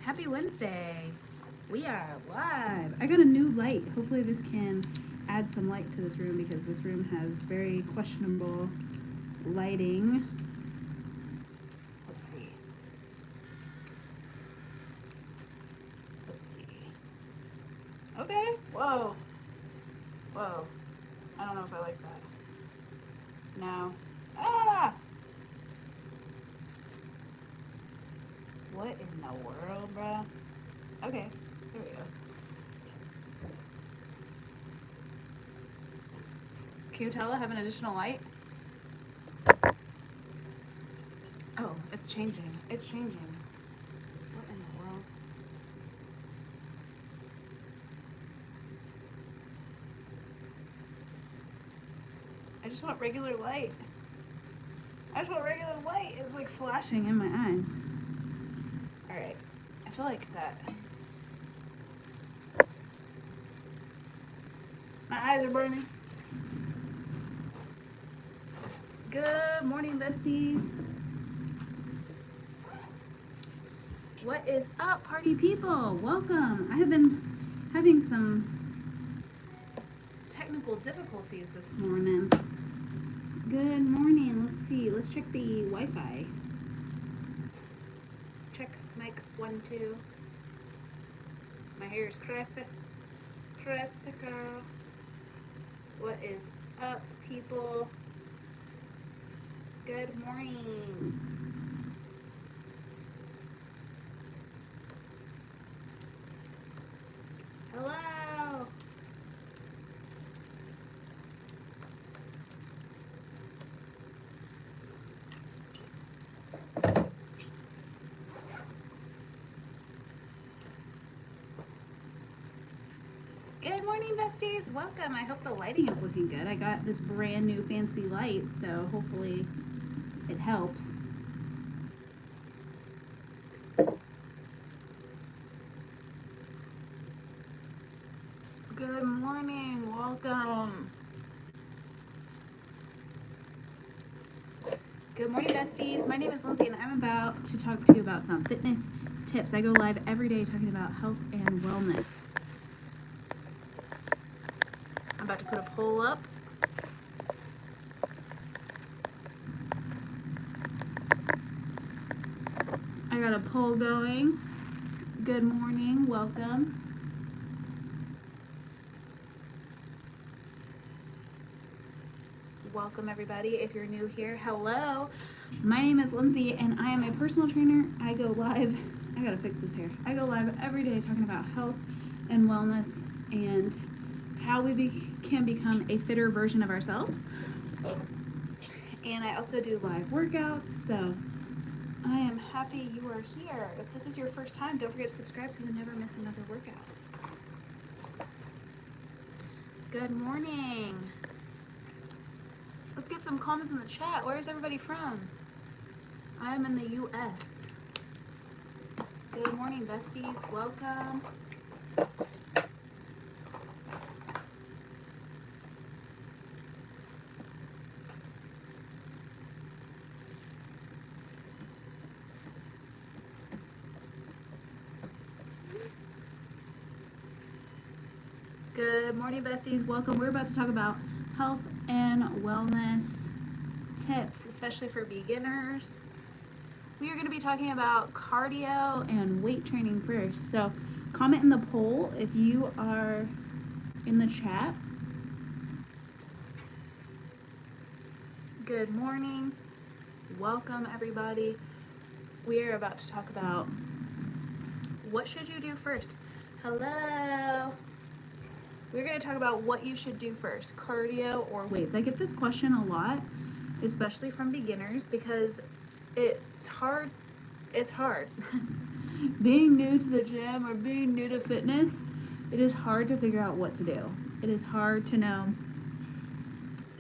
Happy Wednesday. We are live. I got a new light. Hopefully this can add some light to this room because this room has very questionable lighting. Let's see. Okay. Whoa. Whoa. I don't know if I like that. No. Ah! What in the world, bro? Okay. There we go. Can you tell I have an additional light? Oh, it's changing. It's changing. What in the world? I just want regular light. I just want regular light. It's like flashing in my eyes. Alright. I feel like that. My eyes are burning. Good morning, besties. What is up, party people? Welcome. I have been having some technical difficulties this morning. Good morning. Let's see. Let's check the Wi-Fi. Check mic 1, 2. My hair is crazy. Crazy girl. What is up, people? Good morning. Hello. Good morning, besties. Welcome. I hope the lighting is looking good. I got this brand new fancy light, so hopefully it helps. Good morning. Welcome. Good morning, besties. My name is Lindsay, and I'm about to talk to you about some fitness tips. I go live every day talking about health and wellness. I'm about to put a poll up. I got a poll going. Good morning. Welcome. Welcome, everybody. If you're new here, hello. My name is Lindsay, and I am a personal trainer. I go live. I gotta fix this hair. I go live every day talking about health and wellness and how we can become a fitter version of ourselves. And I also do live workouts, so I am happy you are here. If this is your first time, don't forget to subscribe so you never miss another workout. Good morning. Let's get some comments in the chat. Where is everybody from? I am in the US. Good morning, besties. Welcome. Good morning, besties. Welcome. We're about to talk about health and wellness tips, especially for beginners. We are going to be talking about cardio and weight training first. So comment in the poll if you are in the chat. Good morning. Welcome, everybody. We are about to talk about what should you do first. Hello. We're going to talk about what you should do first, cardio or weights. I get this question a lot, especially from beginners, because it's hard. It's hard. Being new to the gym or being new to fitness, it is hard to figure out what to do. It is hard to know,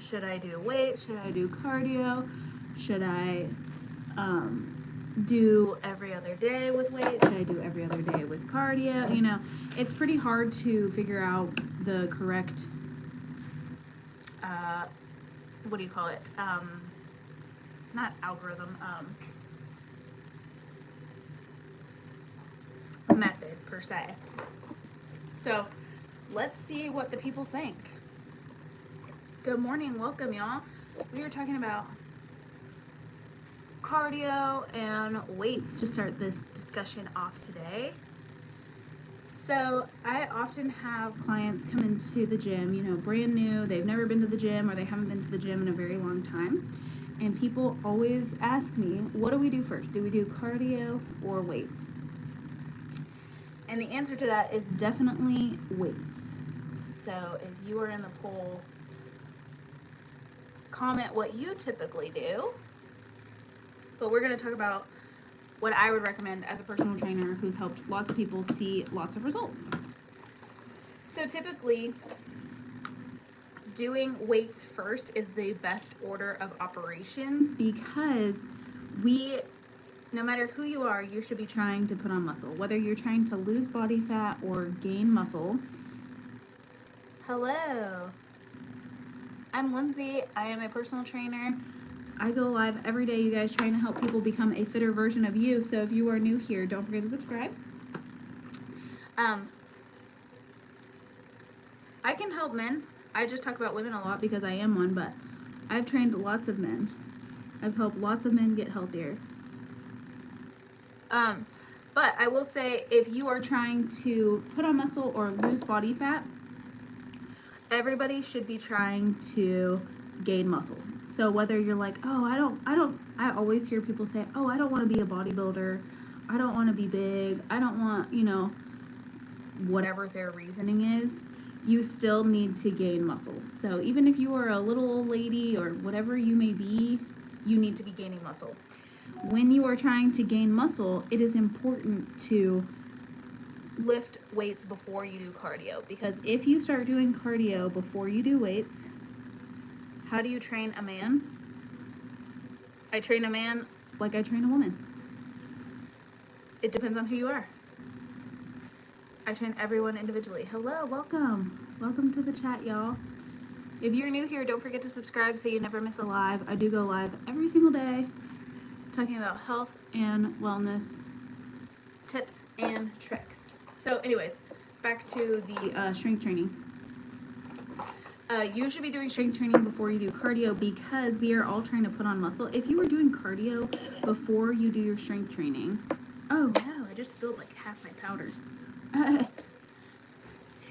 should I do weights? Should I do cardio? Should I do every other day with weights? Should I do every other day with cardio? You know, it's pretty hard to figure out the correct, what do you call it? Not algorithm, per se. So let's see what the people think. Good morning, welcome y'all. We are talking about cardio and weights to start this discussion off today. So I often have clients come into the gym, you know, brand new, they've never been to the gym or they haven't been to the gym in a very long time. And people always ask me, what do we do first? Do we do cardio or weights? And the answer to that is definitely weights. So if you are in the poll, comment what you typically do. But we're going to talk about what I would recommend as a personal trainer who's helped lots of people see lots of results. So typically, doing weights first is the best order of operations because no matter who you are, you should be trying to put on muscle. Whether you're trying to lose body fat or gain muscle. Hello, I'm Lindsay. I am a personal trainer. I go live every day, you guys, trying to help people become a fitter version of you. So if you are new here, don't forget to subscribe. I can help men. I just talk about women a lot because I am one, but I've trained lots of men. I've helped lots of men get healthier. But I will say, if you are trying to put on muscle or lose body fat, everybody should be trying to gain muscle. So whether you're like, oh, I always hear people say, oh, I don't want to be a bodybuilder. I don't want to be big. I don't want, whatever their reasoning is, you still need to gain muscle. So even if you are a little old lady or whatever you may be, you need to be gaining muscle. When you are trying to gain muscle, it is important to lift weights before you do cardio, because if you start doing cardio before you do weights, how do you train a man? I train a man like I train a woman. It depends on who you are. I train everyone individually. Hello, welcome. Welcome to the chat, y'all. If you're new here, don't forget to subscribe so you never miss a live. I do go live every single day talking about health and wellness tips and tricks. So anyways, back to the strength training. You should be doing strength training before you do cardio because we are all trying to put on muscle. If you are doing cardio before you do your strength training, oh no, I just spilled like half my powder.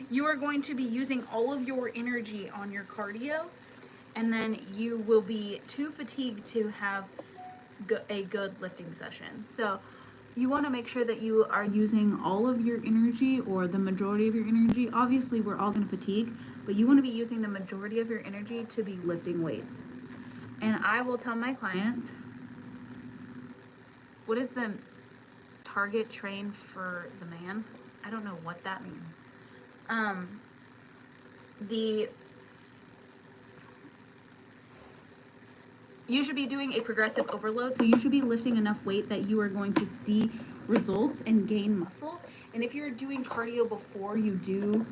You are going to be using all of your energy on your cardio, and then you will be too fatigued to have a good lifting session. So you want to make sure that you are using all of your energy or the majority of your energy. Obviously, we're all going to fatigue, but you want to be using the majority of your energy to be lifting weights. And I will tell my client, what is the target train for the man? I don't know what that means. You should be doing a progressive overload, so you should be lifting enough weight that you are going to see results and gain muscle. And if you're doing cardio before you do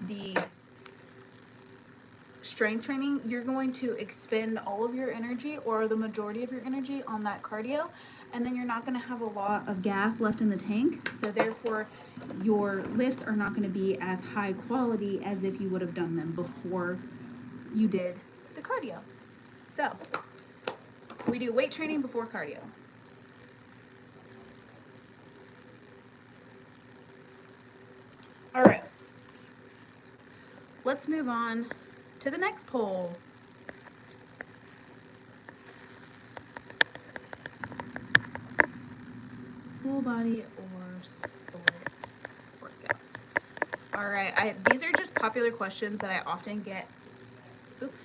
the strength training, you're going to expend all of your energy or the majority of your energy on that cardio, and then you're not going to have a lot of gas left in the tank. So therefore, your lifts are not going to be as high quality as if you would have done them before you did the cardio. So we do weight training before cardio. All right, let's move on to the next poll. Full body or split workouts? All right, these are just popular questions that I often get. Oops.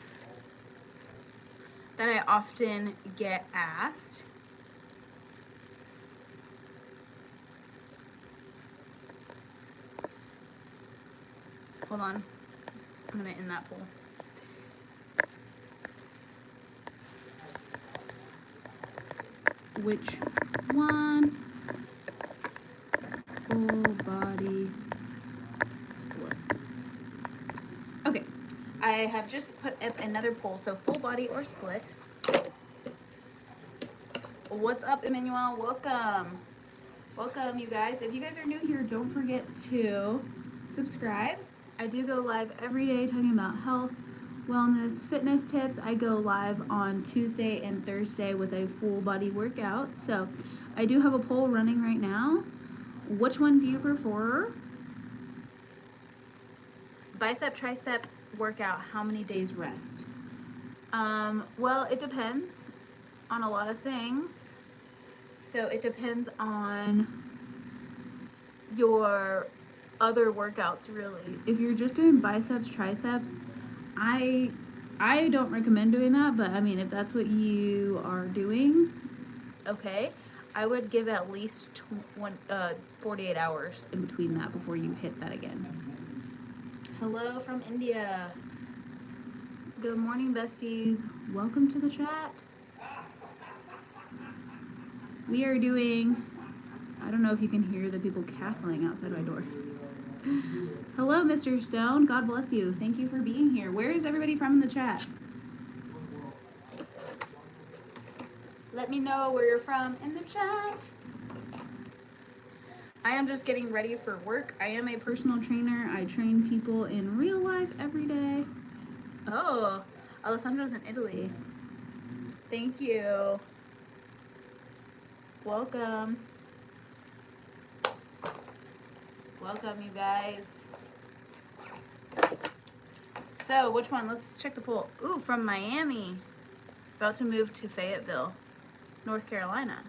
That I often get asked. Hold on, I'm gonna end that poll. Which one? Full body split. Okay, I have just put up another poll, so full body or split. What's up, Emmanuel? Welcome. Welcome, you guys. If you guys are new here, don't forget to subscribe. I do go live every day talking about health, wellness, fitness tips. I go live on Tuesday and Thursday with a full body workout. So I do have a poll running right now. Which one do you prefer? Bicep, tricep workout, how many days rest? Well, it depends on a lot of things. So it depends on your other workouts, really. If you're just doing biceps, triceps, I don't recommend doing that, but I mean, if that's what you are doing, okay, I would give at least 48 hours in between that before you hit that again. Hello from India. Good morning, besties. Welcome to the chat. We are doing, I don't know if you can hear the people cackling outside my door. Hello, Mr. Stone. God bless you. Thank you for being here. Where is everybody from in the chat? Let me know where you're from in the chat. I am just getting ready for work. I am a personal trainer. I train people in real life every day. Oh, Alessandro's in Italy. Thank you. Welcome. Welcome, you guys. So, which one? Let's check the poll. Ooh, from Miami. About to move to Fayetteville, North Carolina.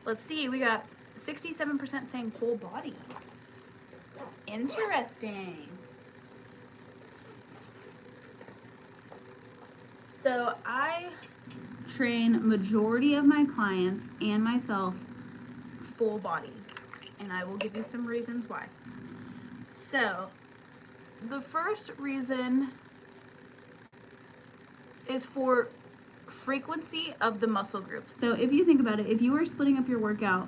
Let's see. We got 67% saying full body. Interesting. So, I train majority of my clients and myself full body, and I will give you some reasons why. So the first reason is for frequency of the muscle groups. So if you think about it, if you are splitting up your workout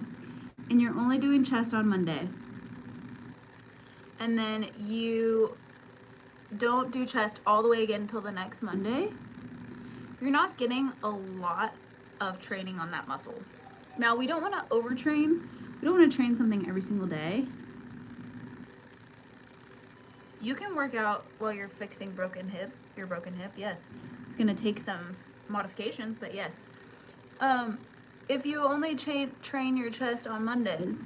and you're only doing chest on Monday, and then you don't do chest all the way again until the next Monday, you're not getting a lot of training on that muscle. Now, we don't want to overtrain. We don't want to train something every single day. You can work out while you're fixing your broken hip, yes. It's going to take some modifications, but yes. If you only train your chest on Mondays,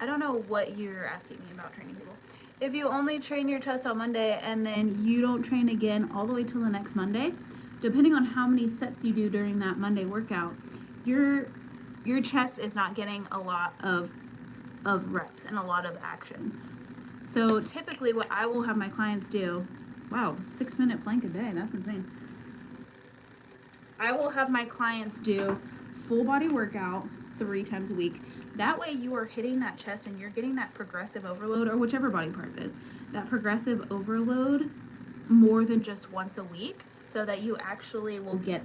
I don't know what you're asking me about training people. If you only train your chest on Monday and then you don't train again all the way till the next Monday, depending on how many sets you do during that Monday workout, your chest is not getting a lot of reps and a lot of action. So typically what I will have my clients do, wow, 6-minute plank a day, that's insane. I will have my clients do full body workout 3 times a week. That way you are hitting that chest and you're getting that progressive overload, or whichever body part it is, that progressive overload more than just once a week, so that you actually will get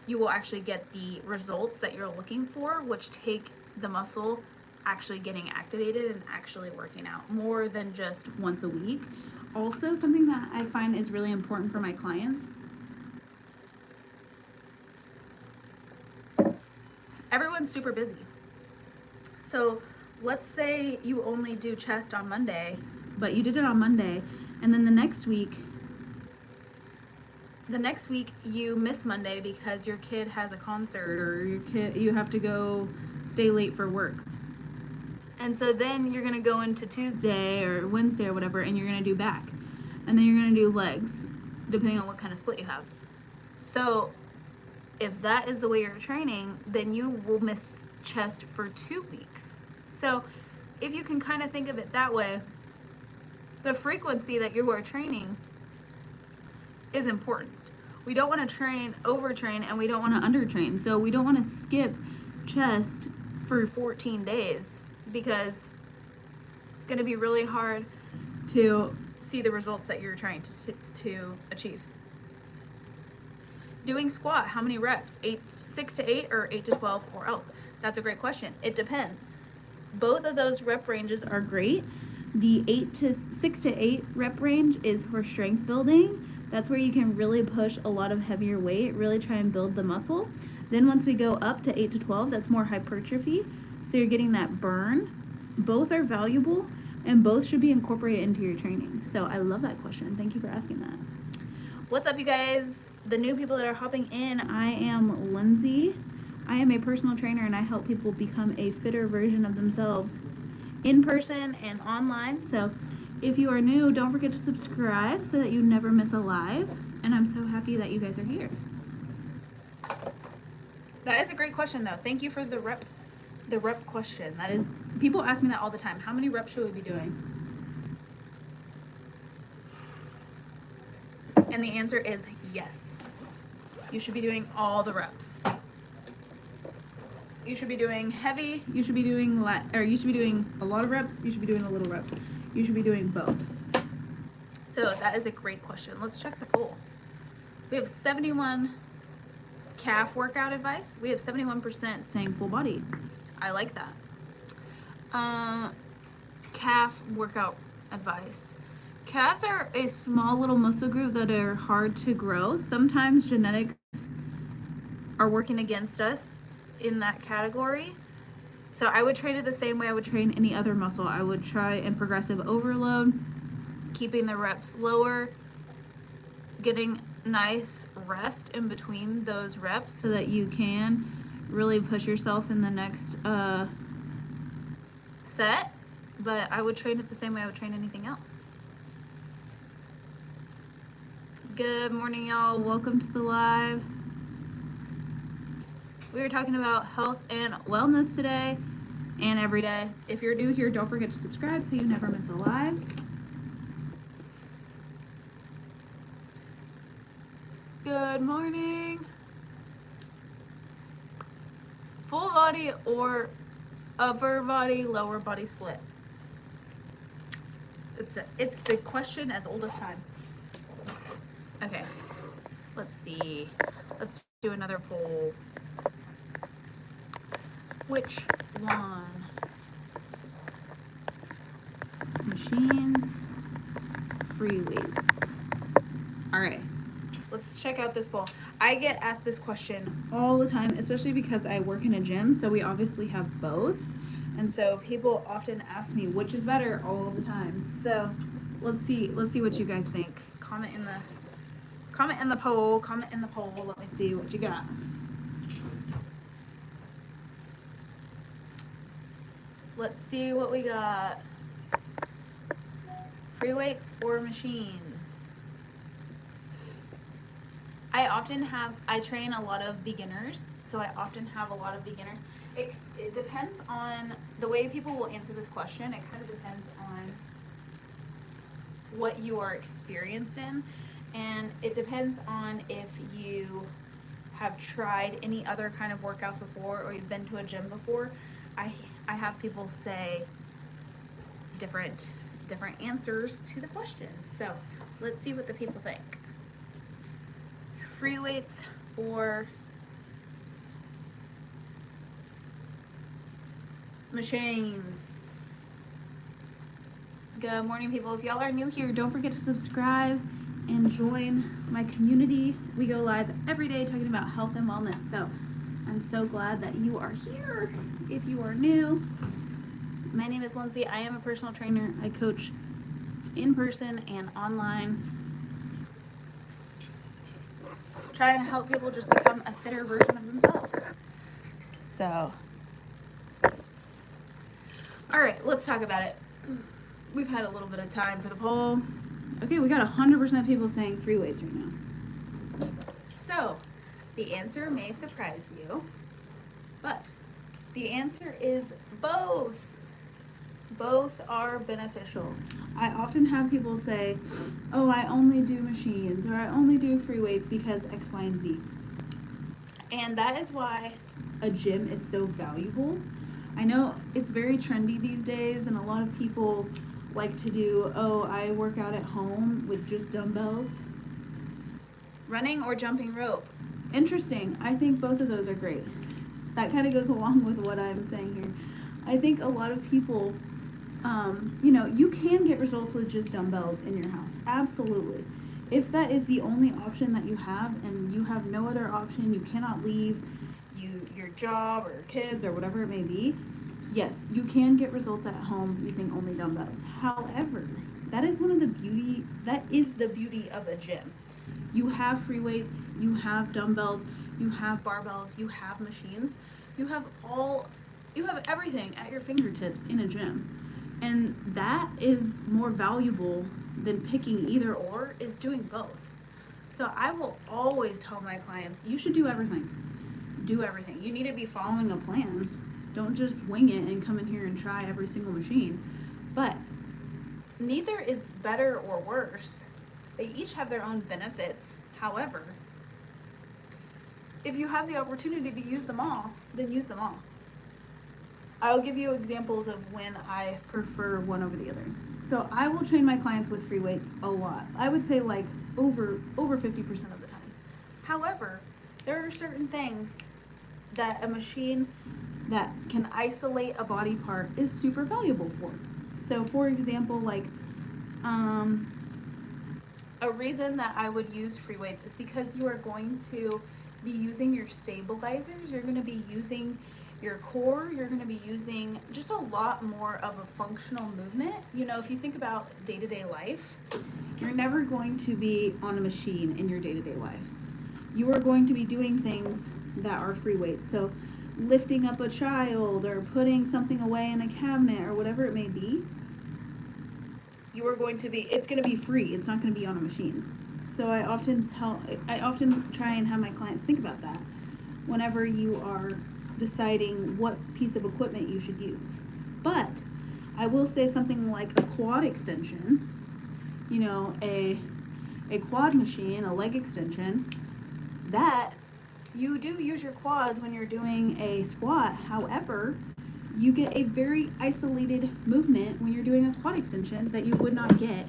you will actually get the results that you're looking for, which take the muscle actually getting activated and actually working out more than just once a week. Also, something that I find is really important for my clients, everyone's super busy. So let's say you only do chest on Monday, but you did it on Monday, and then the next week you miss Monday because your kid has a concert, or you have to go stay late for work. And so then you're gonna go into Tuesday or Wednesday or whatever, and you're gonna do back. And then you're gonna do legs, depending on what kind of split you have. So if that is the way you're training, then you will miss chest for 2 weeks. So if you can kind of think of it that way, the frequency that you are training is important. We don't want to overtrain, and we don't want to undertrain. So we don't want to skip chest for 14 days, because it's going to be really hard to see the results that you're trying to achieve. Doing squat, how many reps? 6 to 8 or 8 to 12 or else? That's a great question. It depends. Both of those rep ranges are great. The 6 to 8 rep range is for strength building. That's where you can really push a lot of heavier weight, really try and build the muscle. Then once we go up to 8 to 12, that's more hypertrophy. So you're getting that burn. Both are valuable and both should be incorporated into your training. So I love that question. Thank you for asking that. What's up, you guys? The new people that are hopping in, I am Lindsay. I am a personal trainer and I help people become a fitter version of themselves in person and online. So if you are new, don't forget to subscribe so that you never miss a live. And I'm so happy that you guys are here. That is a great question though. Thank you for the rep question. That is, people ask me that all the time. How many reps should we be doing? And the answer is yes. You should be doing all the reps. You should be doing heavy, you should be doing you should be doing a lot of reps, you should be doing a little reps. You should be doing both. So that is a great question. Let's check the poll. We have 71 calf workout advice. We have 71% saying full body. I like that. Calf workout advice. Calves are a small little muscle group that are hard to grow. Sometimes genetics are working against us in that category. So I would train it the same way I would train any other muscle. I would try and progressive overload, keeping the reps lower, getting nice rest in between those reps so that you can really push yourself in the next set. But I would train it the same way I would train anything else. Good morning, y'all. Welcome to the live. We were talking about health and wellness today and every day. If you're new here, don't forget to subscribe so you never miss a live. Good morning. Full body or upper body, lower body split? It's the question as old as time. Okay, let's see. Let's do another poll. Which one? Machines, free weights. All right, let's check out this poll. I get asked this question all the time, especially because I work in a gym, so we obviously have both. And so people often ask me which is better all the time. So let's see what you guys think. Comment in the poll. Let me see what you got. Let's see what we got. Free weights or machines? I train a lot of beginners, so I often have a lot of beginners. It depends on the way people will answer this question. It kind of depends on what you are experienced in, and it depends on if you have tried any other kind of workouts before or you've been to a gym before. I have people say different answers to the question. So let's see what the people think. Free weights or machines? Good morning, people. If y'all are new here, don't forget to subscribe and join my community. We go live every day talking about health and wellness. So I'm so glad that you are here. If you are new, my name is Lindsay. I am a personal trainer. I coach in person and online. Trying to help people just become a fitter version of themselves. So, all right, let's talk about it. We've had a little bit of time for the poll. Okay, we got 100% people saying free weights right now. So, the answer may surprise you, but the answer is both. Both are beneficial. I often have people say, oh, I only do machines or I only do free weights because X, Y, and Z. And that is why a gym is so valuable. I know it's very trendy these days and a lot of people like to do, oh, I work out at home with just dumbbells. Running or jumping rope? Interesting. I think both of those are great. That kind of goes along with what I'm saying here. I think a lot of people, you can get results with just dumbbells in your house. Absolutely. If that is the only option that you have and you have no other option, you cannot leave your job or your kids or whatever it may be, yes, you can get results at home using only dumbbells. However, that is the beauty of a gym. You have free weights, you have dumbbells, you have barbells, you have machines, you have everything at your fingertips in a gym. And that is more valuable than picking either or, is doing both. So I will always tell my clients, you should do everything. Do everything. You need to be following a plan. Don't just wing it and come in here and try every single machine. But neither is better or worse. They each have their own benefits. However, if you have the opportunity to use them all, then use them all. I'll give you examples of when I prefer one over the other. So I will train my clients with free weights a lot. I would say like over 50% of the time. However, there are certain things that a machine that can isolate a body part is super valuable for. So for example, like a reason that I would use free weights is because you are going to be using your stabilizers, you're going to be using your core, you're going to be using just a lot more of a functional movement. You know, if you think about day-to-day life, you're never going to be on a machine in your day-to-day life. You are going to be doing things that are free weights. So lifting up a child or putting something away in a cabinet or whatever it may be, it's going to be free. It's not going to be on a machine. So I often try and have my clients think about that whenever you are deciding what piece of equipment you should use. But I will say something like a quad extension, you know, a quad machine, a leg extension, that you do use your quads when you're doing a squat. However, you get a very isolated movement when you're doing a quad extension that you would not get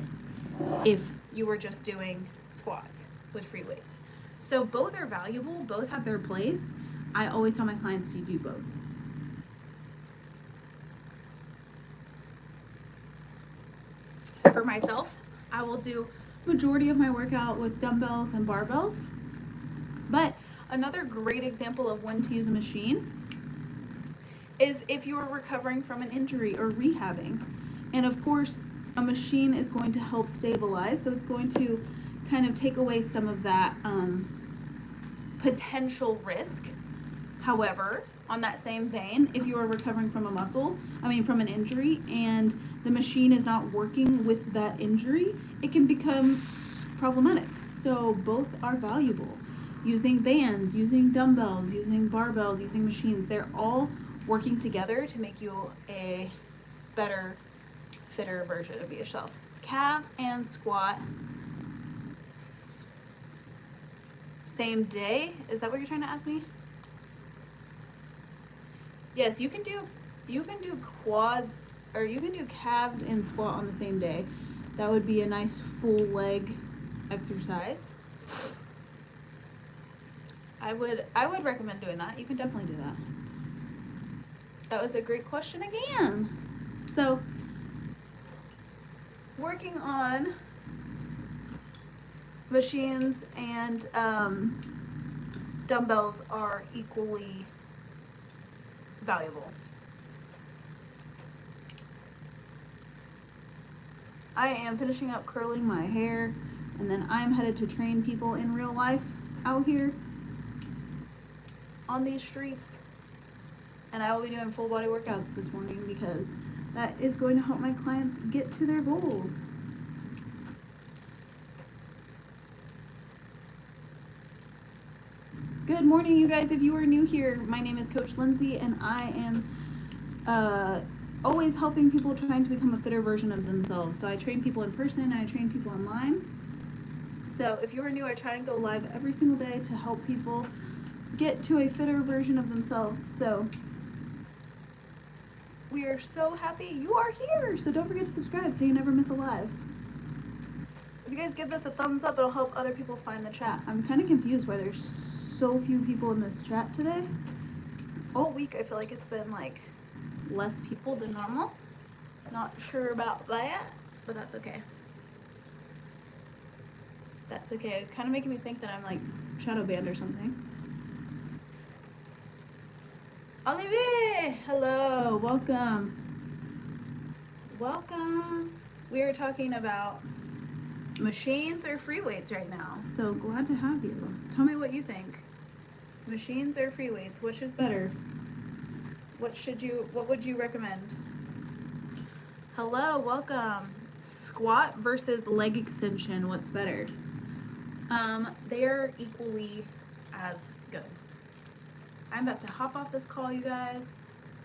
if you were just doing squats with free weights. So both are valuable, both have their place. I always tell my clients to do both. For myself, I will do majority of my workout with dumbbells and barbells. But another great example of when to use a machine is if you are recovering from an injury or rehabbing. And of course, a machine is going to help stabilize, so it's going to kind of take away some of that potential risk. However, on that same vein, if you are recovering from from an injury, and the machine is not working with that injury, it can become problematic. So both are valuable. Using bands, using dumbbells, using barbells, using machines, they're all working together to make you a better, fitter version of yourself. Calves and squat, same day? Is that what you're trying to ask me? Yes, you can do quads, or you can do calves and squat on the same day. That would be a nice full leg exercise. I would recommend doing that. You can definitely do that. That was a great question again. So, working on machines and dumbbells are equally valuable. I am finishing up curling my hair, and then I'm headed to train people in real life out here on these streets. And I will be doing full body workouts this morning because that is going to help my clients get to their goals. Good morning, you guys. If you are new here, my name is Coach Lindsay, and I am always helping people trying to become a fitter version of themselves. So I train people in person and I train people online. So if you are new, I try and go live every single day to help people get to a fitter version of themselves. So we are so happy you are here. So don't forget to subscribe so you never miss a live. If you guys give this a thumbs up, it'll help other people find the chat. I'm kind of confused why there's so few people in this chat today. All week I feel like it's been like less people than normal. Not sure about that, but that's okay. That's okay. It's kind of making me think that I'm like shadow banned or something. Olivier! Hello, welcome. Welcome. We are talking about machines or free weights right now. So glad to have you. Tell me what you think. Machines or free weights, which is better? What would you recommend? Hello, welcome. Squat versus leg extension, what's better? They are equally as good. I'm about to hop off this call, you guys.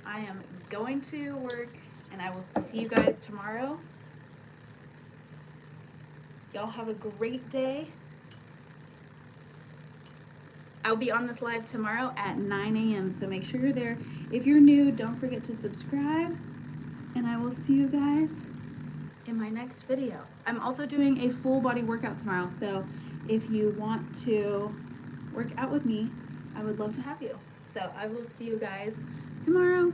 I am going to work, and I will see you guys tomorrow. Y'all have a great day. I'll be on this live tomorrow at 9 a.m. So make sure you're there. If you're new, don't forget to subscribe. And I will see you guys in my next video. I'm also doing a full body workout tomorrow. So if you want to work out with me, I would love to have you. So I will see you guys tomorrow.